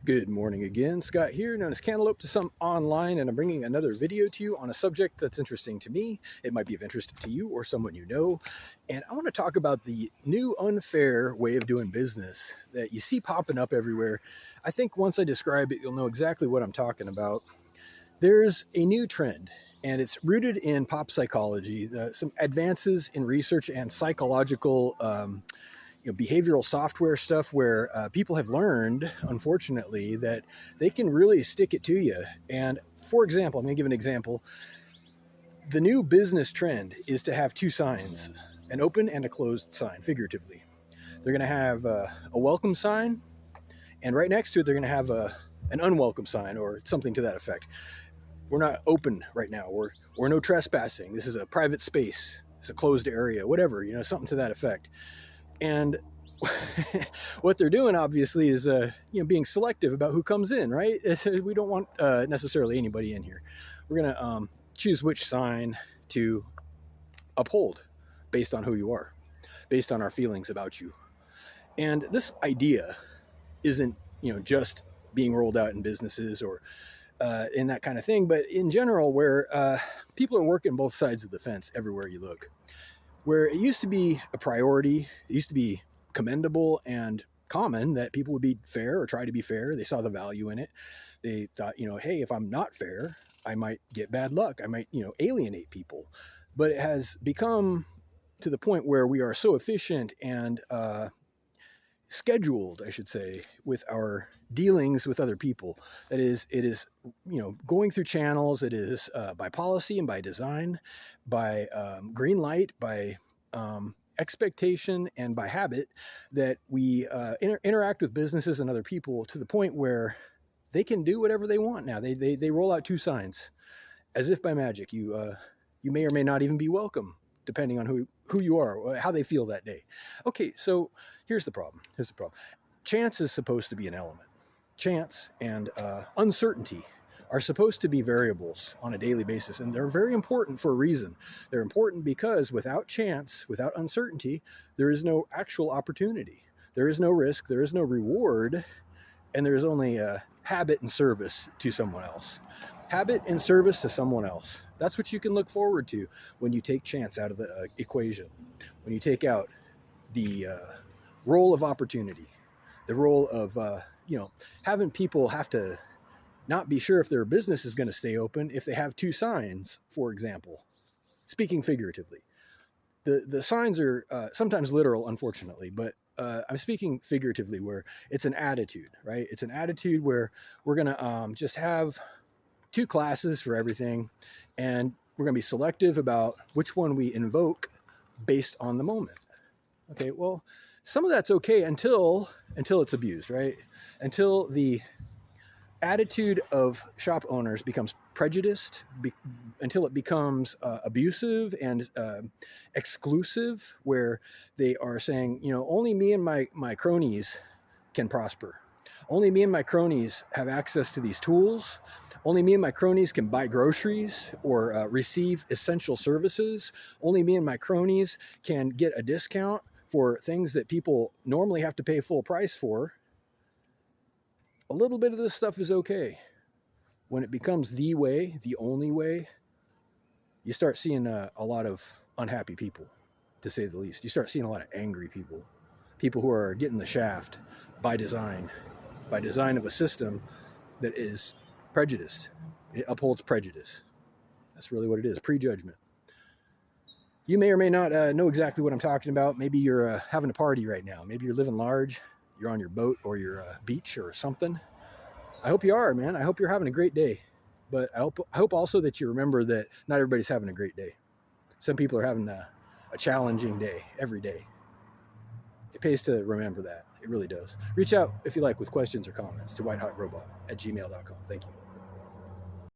Good morning again. Scott here, known as Cantaloupe to some online, and I'm bringing another video to you on a subject that's interesting to me. It might be of interest to you or someone you know. And I want to talk about the new unfair way of doing business that you see popping up everywhere. I think once I describe it, you'll know exactly what I'm talking about. There's a new trend, and it's rooted in pop psychology, some advances in research and psychological behavioral software stuff where people have learned, unfortunately, that they can really stick it to you. And for example, I'm going to give an example. The new business trend is to have two signs, an open and a closed sign, figuratively. They're going to have a welcome sign, and right next to it, they're going to have an unwelcome sign or something to that effect. We're not open right now. We're no trespassing. This is a private space. It's a closed area, whatever, something to that effect. And what they're doing, obviously, is being selective about who comes in, right? We don't want necessarily anybody in here. We're going to choose which sign to uphold based on who you are, based on our feelings about you. And this idea isn't, just being rolled out in businesses or in that kind of thing, but in general, where people are working both sides of the fence everywhere you look. Where it used to be a priority, it used to be commendable and common that people would be fair or try to be fair. They saw the value in it. They thought, hey, if I'm not fair, I might get bad luck. I might, alienate people. But it has become to the point where we are so efficient and scheduled, I should say, with our dealings with other people. That is, it is, going through channels. It is by policy and by design, by green light, by expectation, and by habit that we interact with businesses and other people to the point where they can do whatever they want now. They roll out two signs as if by magic. You may or may not even be welcome, depending on who you are, how they feel that day. Okay, so here's the problem. Chance is supposed to be an element. Chance and uncertainty are supposed to be variables on a daily basis, and they're very important for a reason. They're important because without chance, without uncertainty, there is no actual opportunity. There is no risk, there is no reward, and there is only habit and service to someone else. Habit and service to someone else. That's what you can look forward to when you take chance out of the equation. When you take out the role of opportunity, the role of, having people have to not be sure if their business is going to stay open if they have two signs, for example, speaking figuratively. The signs are sometimes literal, unfortunately, but I'm speaking figuratively where it's an attitude, right? It's an attitude where we're going to just have two classes for everything, and we're going to be selective about which one we invoke based on the moment. Okay, well, some of that's okay until it's abused, right? Until the attitude of shop owners becomes prejudiced, until it becomes abusive and exclusive, where they are saying, only me and my cronies can prosper. Only me and my cronies have access to these tools. Only me and my cronies can buy groceries or receive essential services. Only me and my cronies can get a discount for things that people normally have to pay full price for. A little bit of this stuff is okay. When it becomes the way, the only way, you start seeing a lot of unhappy people, to say the least. You start seeing a lot of angry people, people who are getting the shaft by design of a system that is prejudiced. It upholds prejudice. That's really what it is, prejudgment. You may or may not know exactly what I'm talking about. Maybe you're having a party right now. Maybe you're living large. You're on your boat or your beach or something. I hope you are, man. I hope you're having a great day. But I hope also that you remember that not everybody's having a great day. Some people are having a challenging day every day. It pays to remember that. It really does. Reach out if you like with questions or comments to whitehotrobot@gmail.com. Thank you.